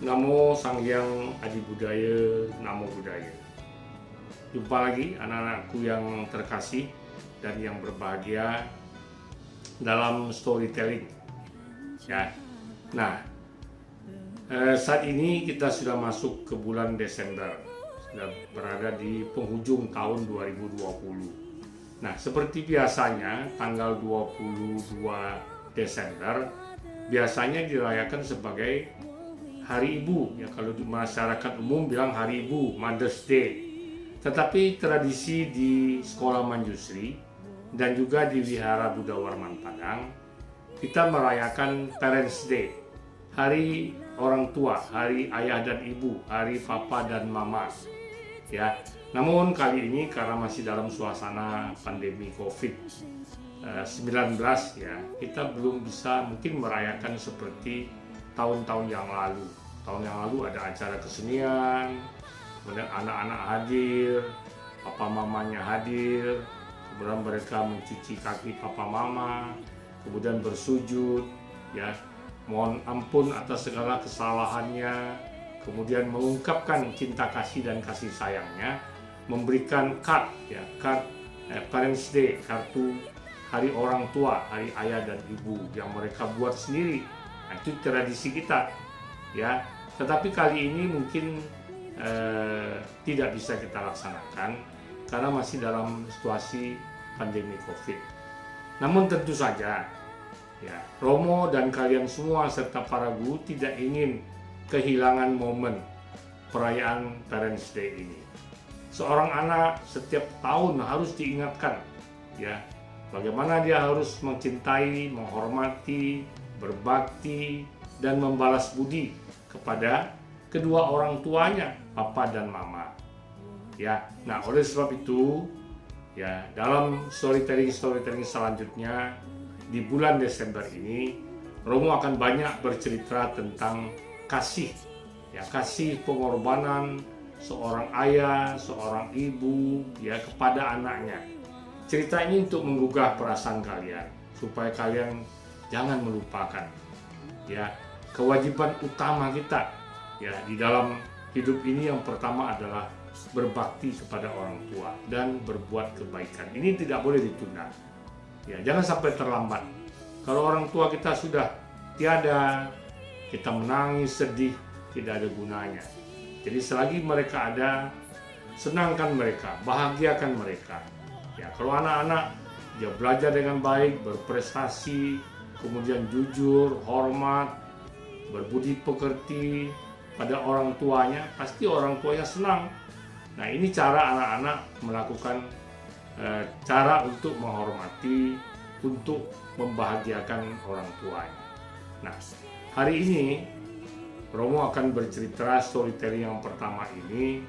Namo Sang Hyang Adi Budaya, Namo Buddhaya. Jumpa lagi anak-anakku yang terkasih dan yang berbahagia dalam storytelling. Ya. Nah, saat ini kita sudah masuk ke bulan Desember, sudah berada di penghujung tahun 2020. Nah, seperti biasanya tanggal 22 Desember biasanya dirayakan sebagai Hari Ibu, ya kalau di masyarakat umum bilang Hari Ibu, Mother's Day. Tetapi tradisi di Sekolah Manjusri dan juga di Wihara Buddha Warman Padang, kita merayakan Parents Day, Hari Orang Tua, Hari Ayah dan Ibu, Hari Papa dan Mama. Ya, namun kali ini karena masih dalam suasana pandemi COVID-19 ya, kita belum bisa mungkin merayakan seperti tahun-tahun yang lalu. Tahun yang lalu ada acara kesenian, kemudian anak-anak hadir, papa mamanya hadir, kemudian mereka mencuci kaki papa mama, kemudian bersujud, ya, mohon ampun atas segala kesalahannya, kemudian mengungkapkan cinta kasih dan kasih sayangnya, memberikan card Parents Day, kartu Hari Orang Tua, Hari Ayah dan Ibu yang mereka buat sendiri. Nah, itu tradisi kita, ya. Tetapi kali ini mungkin tidak bisa kita laksanakan karena masih dalam situasi pandemi COVID. Namun tentu saja, ya, Romo dan kalian semua serta para guru tidak ingin kehilangan momen perayaan Parents Day ini. Seorang anak setiap tahun harus diingatkan, ya, bagaimana dia harus mencintai, menghormati, berbakti, dan membalas budi kepada kedua orang tuanya, papa dan mama. Ya, nah oleh sebab itu, ya, dalam storytelling selanjutnya di bulan Desember ini, Romo akan banyak bercerita tentang kasih, ya, kasih pengorbanan seorang ayah, seorang ibu, ya, kepada anaknya. Cerita ini untuk menggugah perasaan kalian supaya kalian jangan melupakan, ya, kewajiban utama kita, ya, di dalam hidup ini. Yang pertama adalah berbakti kepada orang tua dan berbuat kebaikan. Ini tidak boleh ditunda, ya, jangan sampai terlambat. Kalau orang tua kita sudah tiada, kita menangis, sedih, tidak ada gunanya. Jadi selagi mereka ada, senangkan mereka, bahagiakan mereka. Ya, kalau anak-anak dia belajar dengan baik, berprestasi, kemudian jujur, hormat, berbudi pekerti pada orang tuanya, pasti orang tuanya senang. Nah, ini cara anak-anak melakukan cara untuk menghormati, untuk membahagiakan orang tuanya. Nah, hari ini Romo akan bercerita storytelling yang pertama ini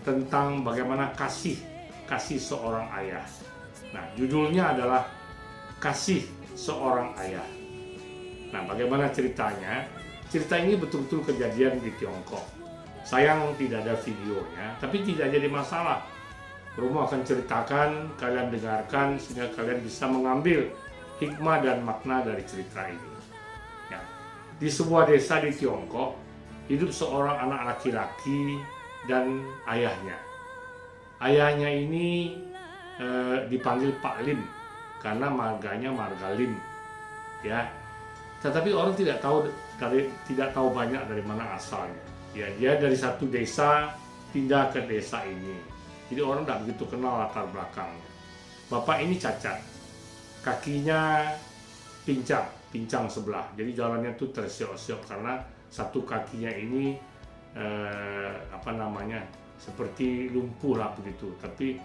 tentang bagaimana kasih seorang ayah. Nah, judulnya adalah Kasih Seorang Ayah. Nah, bagaimana ceritanya? Cerita ini betul-betul kejadian di Tiongkok. Sayang tidak ada videonya, tapi tidak jadi masalah. Romo akan ceritakan, kalian dengarkan sehingga kalian bisa mengambil hikmah dan makna dari cerita ini. Ya. Di sebuah desa di Tiongkok, hidup seorang anak laki-laki dan ayahnya. Ayahnya ini dipanggil Pak Lim karena marganya marga Lim, ya. Tetapi orang tidak tahu banyak dari mana asalnya. Ya, dia dari satu desa pindah ke desa ini. Jadi orang tidak begitu kenal latar belakangnya. Bapak ini cacat, kakinya pincang sebelah. Jadi jalannya tuh tersiok-siok karena satu kakinya ini seperti lumpuh lah begitu. Tapi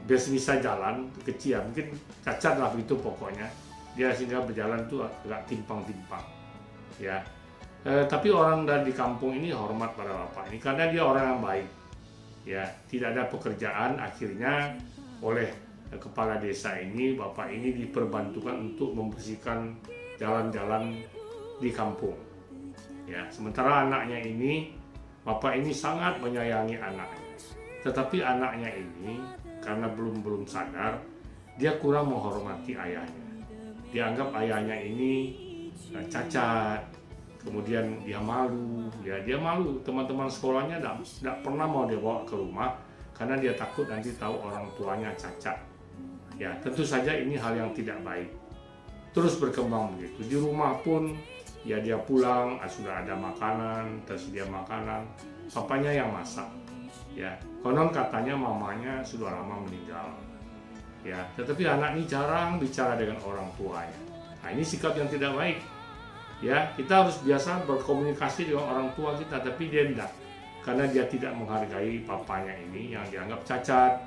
bisa jalan kecil, mungkin cacat lah begitu pokoknya. Dia sehingga berjalan tuh agak timpang-timpang, ya. Tapi orang dari kampung ini hormat pada bapak ini karena dia orang yang baik, ya. Tidak ada pekerjaan, akhirnya oleh kepala desa ini, bapak ini diperbantukan untuk membersihkan jalan-jalan di kampung, ya. Sementara anaknya ini, bapak ini sangat menyayangi anaknya, tetapi anaknya ini karena belum sadar, dia kurang menghormati ayahnya. Dianggap ayahnya ini cacat, kemudian dia malu, ya dia malu, teman-teman sekolahnya tidak pernah mau dia bawa ke rumah karena dia takut nanti tahu orang tuanya cacat. Ya tentu saja ini hal yang tidak baik. Terus berkembang begitu. Di rumah pun ya dia pulang, sudah ada makanan, tersedia makanan, papanya yang masak. Ya, konon katanya mamanya sudah lama meninggal. Ya, tetapi anak ini jarang bicara dengan orang tuanya. Nah, ini sikap yang tidak baik. Ya, kita harus biasa berkomunikasi dengan orang tua kita, tapi dia tidak. Karena dia tidak menghargai papanya ini yang dianggap cacat.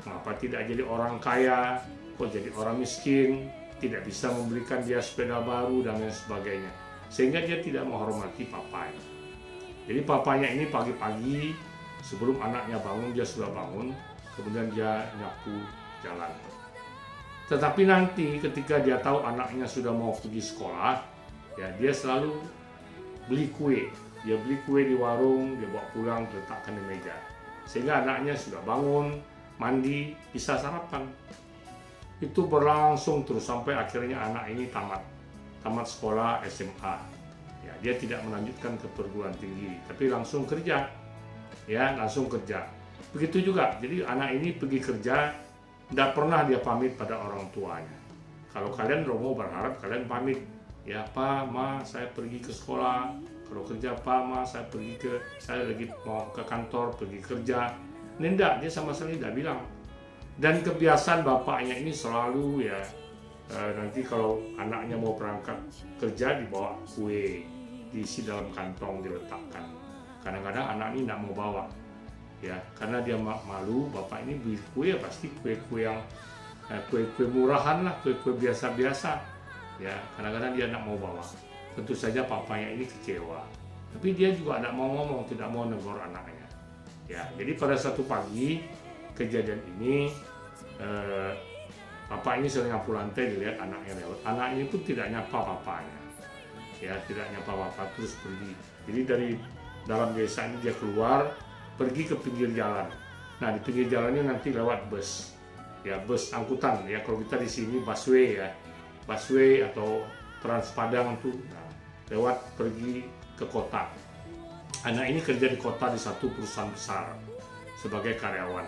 Mengapa tidak jadi orang kaya, kok jadi orang miskin, tidak bisa memberikan dia sepeda baru dan lain sebagainya. Sehingga dia tidak menghormati papanya. Jadi papanya ini pagi-pagi sebelum anaknya bangun, dia sudah bangun, kemudian dia nyapu jalan. Tetapi nanti ketika dia tahu anaknya sudah mau pergi sekolah, ya dia selalu beli kue. Dia beli kue di warung, dia bawa pulang, letakkan di meja. Sehingga anaknya sudah bangun, mandi, bisa sarapan. Itu berlangsung terus sampai akhirnya anak ini tamat sekolah SMA. Ya, dia tidak melanjutkan ke perguruan tinggi, tapi langsung kerja. Ya, langsung kerja. Begitu juga. Jadi anak ini pergi kerja, tidak pernah dia pamit pada orang tuanya. Kalau kalian Romo berharap kalian pamit. Ya, Pak, Ma, saya pergi ke sekolah. Kalau kerja, Pak, Ma, saya lagi mau ke kantor, pergi kerja. Ini enggak, dia sama sekali tidak bilang. Dan kebiasaan bapaknya ini selalu ya, nanti kalau anaknya mau berangkat kerja dibawa kue, diisi dalam kantong, diletakkan. Kadang-kadang anak ini tidak mau bawa, ya karena dia malu. Bapak ini beli kue ya pasti kue-kue yang kue-kue murahan lah, kue-kue biasa-biasa. Ya kadang-kadang dia tidak mau bawa. Tentu saja papanya ini kecewa, tapi dia juga tidak mau ngomong, tidak mau negur anaknya. Ya, jadi pada satu pagi kejadian ini, bapak ini sering nyapu lantai, dilihat anaknya lewat. Anak ini pun tidak nyapa bapaknya, ya tidak nyapa bapak, terus pergi. Jadi dari dalam desa ini dia keluar, pergi ke pinggir jalan. Nah di pinggir jalan ini nanti lewat bus, ya bus angkutan. Ya kalau kita di sini busway ya, busway atau Trans Padang tuh, nah, lewat pergi ke kota. Anak ini kerja di kota di satu perusahaan besar sebagai karyawan.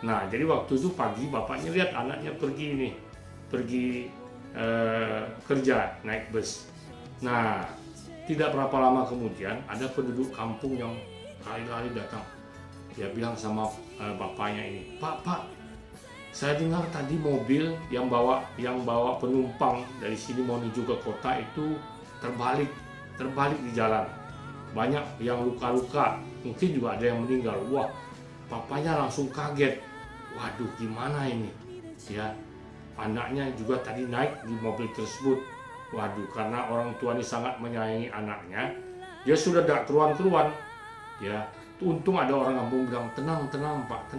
Nah, jadi waktu itu pagi bapaknya lihat anaknya pergi kerja naik bus. Nah, tidak berapa lama kemudian ada penduduk kampung yang lari-lari datang. Dia bilang sama bapaknya ini, Pak, saya dengar tadi mobil yang bawa penumpang dari sini mau menuju ke kota itu terbalik di jalan. Banyak yang luka-luka, mungkin juga ada yang meninggal. Wah, papanya langsung kaget. Waduh, gimana ini? Ya, anaknya juga tadi naik di mobil tersebut. Waduh, karena orang tua ini sangat menyayangi anaknya, dia sudah tidak keruan-keruan. Ya, untung ada orang kampung bilang, tenang Pak,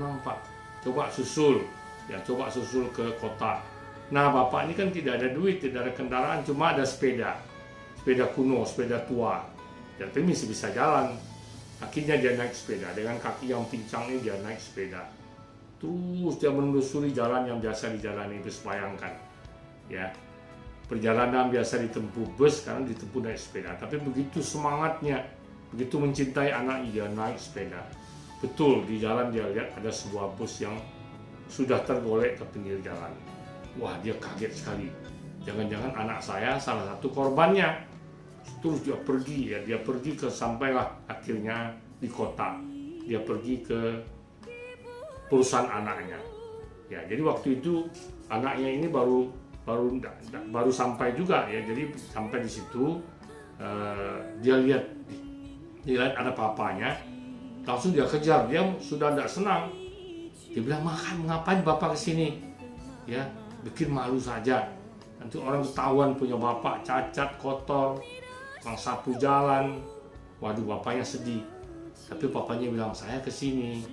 coba susul ke kota. Nah, bapak ini kan tidak ada duit, tidak ada kendaraan, cuma ada sepeda kuno, sepeda tua. Ya, tapi masih bisa jalan. Akhirnya dia naik sepeda, dengan kaki yang pincang ini dia naik sepeda. Terus dia menelusuri jalan yang biasa dijalani bus, bayangkan. Ya, perjalanan biasa ditempuh bus, sekarang ditempuh naik sepeda. Tapi begitu semangatnya, begitu mencintai anaknya, dia naik sepeda. Betul, di jalan dia lihat ada sebuah bus yang sudah tergolek ke pinggir jalan. Wah, dia kaget sekali. Jangan-jangan anak saya salah satu korbannya. Terus dia pergi ke sampailah akhirnya di kota. Dia pergi ke perusahaan anaknya. Ya, jadi waktu itu anaknya ini baru sampai juga ya. Jadi sampai di situ dia lihat ada papanya, langsung dia kejar. Dia sudah tidak senang. Dia bilang, ngapain bapak kesini? Ya, bikin malu saja. Nanti orang ketahuan punya bapak cacat, kotor, tukang sapu jalan. Waduh, bapaknya sedih. Tapi papanya bilang, saya kesini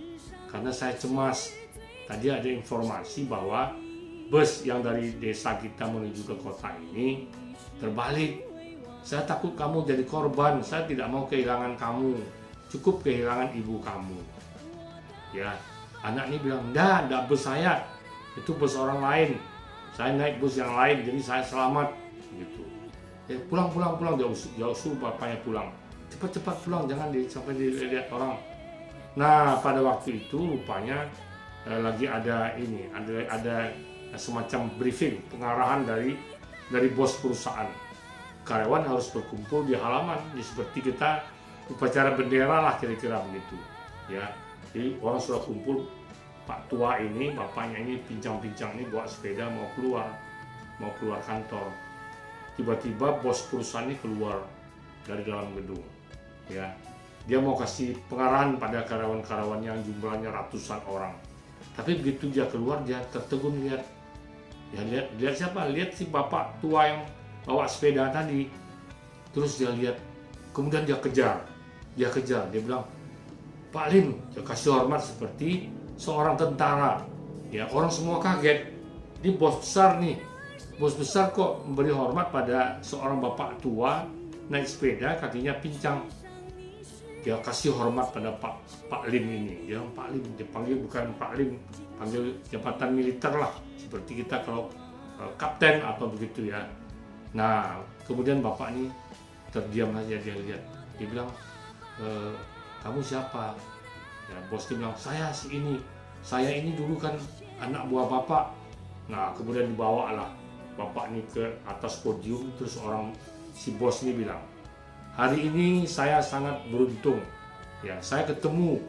karena saya cemas. Tadi ada informasi bahwa bus yang dari desa kita menuju ke kota ini terbalik. Saya takut kamu jadi korban. Saya tidak mau kehilangan kamu. Cukup kehilangan ibu kamu. Ya, anak ini bilang, enggak bus saya. Itu bus orang lain. Saya naik bus yang lain, jadi saya selamat. Gitu. pulang pulang pulang, dia suruh bapaknya pulang, cepat pulang, jangan sampai dilihat orang. Nah pada waktu itu rupanya lagi ada semacam briefing pengarahan dari bos perusahaan. Karyawan harus berkumpul di halaman, seperti kita upacara bendera lah kira-kira begitu ya. Jadi orang sudah kumpul, Pak tua ini, bapaknya ini pincang-pincang ini bawa sepeda mau keluar kantor. Tiba-tiba bos perusahaan ini keluar dari dalam gedung ya. Dia mau kasih pengarahan pada karyawan-karyawan yang jumlahnya ratusan orang. Tapi begitu dia keluar, dia tertegun lihat siapa? Lihat si bapak tua yang bawa sepeda tadi. Terus dia lihat, kemudian dia kejar, dia bilang, Pak Lim, dia kasih hormat seperti seorang tentara. Ya, orang semua kaget. Ini bos besar nih, bos besar kok memberi hormat pada seorang bapak tua naik sepeda, kakinya pincang. Dia kasih hormat pada Pak Lim ini. Dia Pak Lim, dia panggil bukan Pak Lim, panggil jabatan militer lah, seperti kita kalau kapten atau begitu ya. Nah, kemudian bapak ini terdiam saja, dia lihat. Dia bilang, kamu siapa? Ya, bos dia bilang, saya ini dulu kan anak buah bapak. Nah, kemudian dibawalah bapak ini ke atas podium, terus si bos ini bilang, hari ini saya sangat beruntung, ya saya ketemu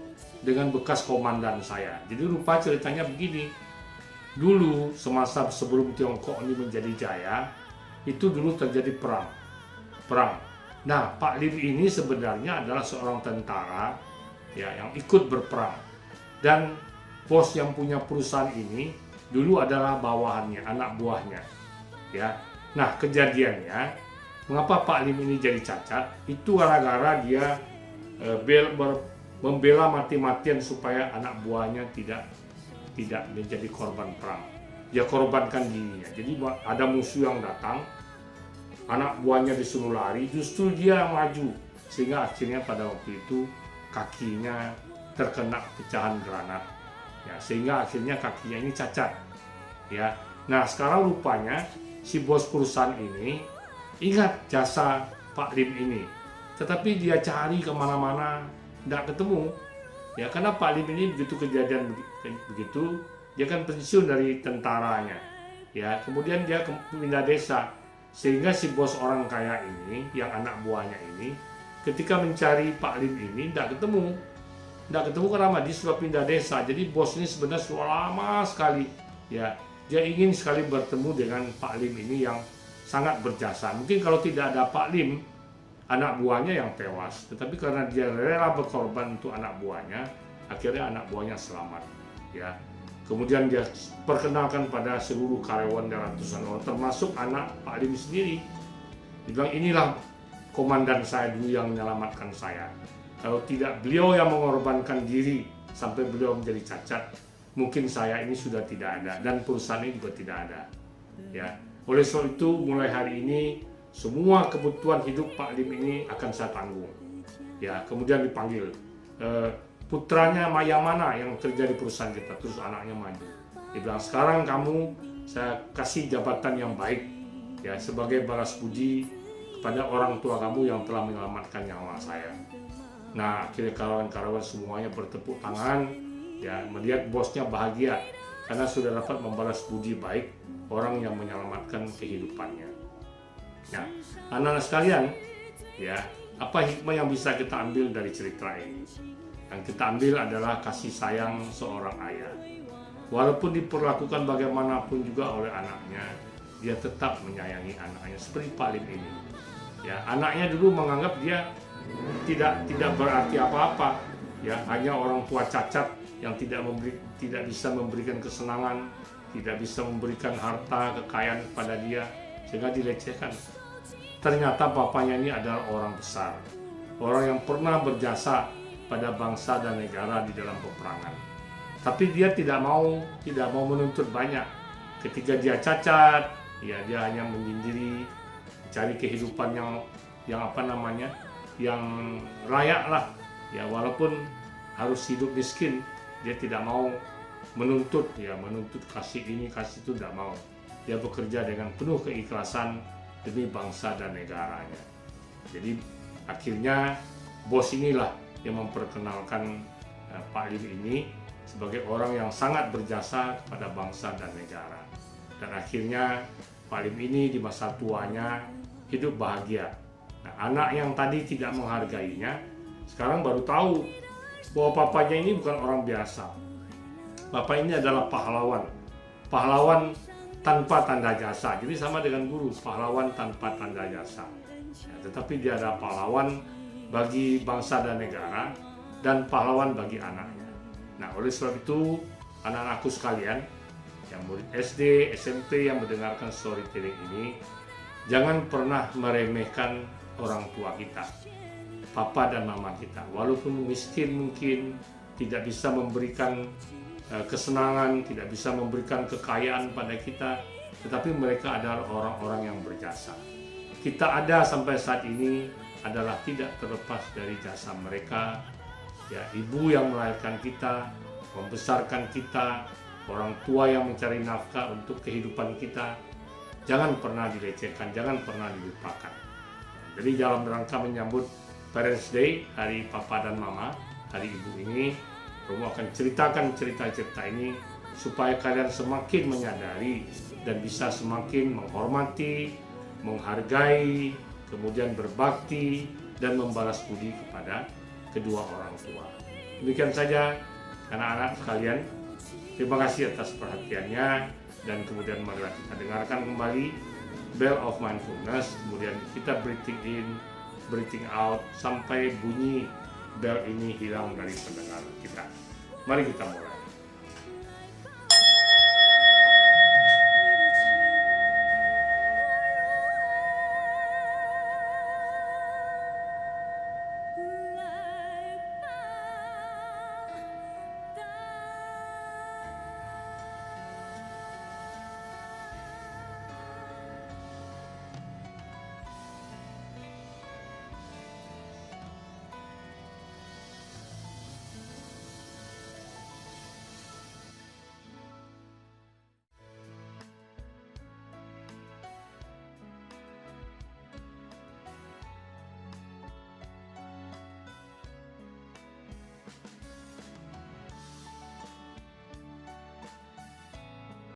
dengan bekas komandan saya. Jadi rupa ceritanya begini, dulu semasa sebelum Tiongkok ini menjadi jaya, itu dulu terjadi perang. Nah, Pak Lim ini sebenarnya adalah seorang tentara ya yang ikut berperang, dan bos yang punya perusahaan ini dulu adalah bawahannya, anak buahnya ya. Nah, kejadiannya mengapa Pak Lim ini jadi cacat, itu gara-gara dia membela mati-matian supaya anak buahnya tidak menjadi korban perang. Dia korbankan dirinya. Jadi ada musuh yang datang, anak buahnya disuruh lari, justru dia maju, sehingga akhirnya pada waktu itu kakinya terkena pecahan granat ya, sehingga akhirnya kakinya ini cacat ya. Nah, sekarang rupanya si bos perusahaan ini ingat jasa Pak Lim ini, tetapi dia cari kemana-mana tidak ketemu ya, karena Pak Lim ini begitu kejadian begitu, dia kan pensiun dari tentaranya ya, kemudian dia pindah desa, sehingga si bos orang kaya ini yang anak buahnya ini ketika mencari Pak Lim ini tidak ketemu karena dia sudah pindah desa. Jadi bos ini sebenarnya sudah lama sekali ya, dia ingin sekali bertemu dengan Pak Lim ini yang sangat berjasa. Mungkin kalau tidak ada Pak Lim, anak buahnya yang tewas, tetapi karena dia rela berkorban untuk anak buahnya, akhirnya anak buahnya selamat ya. Kemudian dia perkenalkan pada seluruh karyawan dan ratusan orang, termasuk anak Pak Lim sendiri. Dia bilang, inilah komandan saya dulu yang menyelamatkan saya. Kalau tidak beliau yang mengorbankan diri sampai beliau menjadi cacat, mungkin saya ini sudah tidak ada dan perusahaan ini juga tidak ada ya. Oleh sebab itu mulai hari ini semua kebutuhan hidup Pak Lim ini akan saya tanggung ya. Kemudian dipanggil putranya Maya mana yang kerja di perusahaan kita, terus anaknya maju. Dia bilang, sekarang kamu saya kasih jabatan yang baik ya, sebagai balas budi kepada orang tua kamu yang telah menyelamatkan nyawa saya. Nah, akhirnya karyawan-karyawan semuanya bertepuk tangan ya, melihat bosnya bahagia karena sudah dapat membalas budi baik orang yang menyelamatkan kehidupannya. Nah, anak-anak sekalian ya, apa hikmah yang bisa kita ambil dari cerita ini? Yang kita ambil adalah kasih sayang seorang ayah. Walaupun diperlakukan bagaimanapun juga oleh anaknya, dia tetap menyayangi anaknya seperti Pak Lim ini. Ya, anaknya dulu menganggap dia tidak berarti apa-apa, ya, hanya orang tua cacat yang tidak bisa memberikan kesenangan, tidak bisa memberikan harta kekayaan kepada dia, sehingga dilecehkan. Ternyata bapaknya ini adalah orang besar, orang yang pernah berjasa pada bangsa dan negara di dalam peperangan. Tapi dia tidak mau menuntut banyak. Ketika dia cacat, ya dia hanya menyendiri, cari kehidupan yang layak lah. Ya, walaupun harus hidup miskin, dia tidak mau menuntut kasih ini kasih itu, tidak mau. Dia bekerja dengan penuh keikhlasan demi bangsa dan negaranya. Jadi akhirnya bos inilah yang memperkenalkan Pak Lim ini sebagai orang yang sangat berjasa kepada bangsa dan negara. Dan akhirnya Pak Lim ini di masa tuanya hidup bahagia. Nah, anak yang tadi tidak menghargainya sekarang baru tahu bahwa papanya ini bukan orang biasa. Bapak ini adalah pahlawan. Pahlawan tanpa tanda jasa. Jadi sama dengan guru, pahlawan tanpa tanda jasa. Ya, tetapi dia adalah pahlawan bagi bangsa dan negara dan pahlawan bagi anaknya. Nah, oleh sebab itu anak-anakku sekalian yang murid SD, SMP yang mendengarkan storytelling ini, jangan pernah meremehkan orang tua kita, papa dan mama kita. Walaupun miskin mungkin, tidak bisa memberikan kesenangan, tidak bisa memberikan kekayaan pada kita, tetapi mereka adalah orang-orang yang berjasa. Kita ada sampai saat ini adalah tidak terlepas dari jasa mereka. Ya, ibu yang melahirkan kita, membesarkan kita, orang tua yang mencari nafkah untuk kehidupan kita, jangan pernah dilecehkan, jangan pernah dilupakan. Jadi dalam rangka menyambut Parents Day, hari papa dan mama, hari ibu ini, Romo akan ceritakan cerita-cerita ini supaya kalian semakin menyadari dan bisa semakin menghormati, menghargai, kemudian berbakti dan membalas budi kepada kedua orang tua. Demikian saja anak-anak sekalian. Terima kasih atas perhatiannya, dan kemudian marilah kita dengarkan kembali Bell of Mindfulness, kemudian kita breathing in, breathing out sampai bunyi bel ini hilang dari pendengaran kita. Mari kita mulai.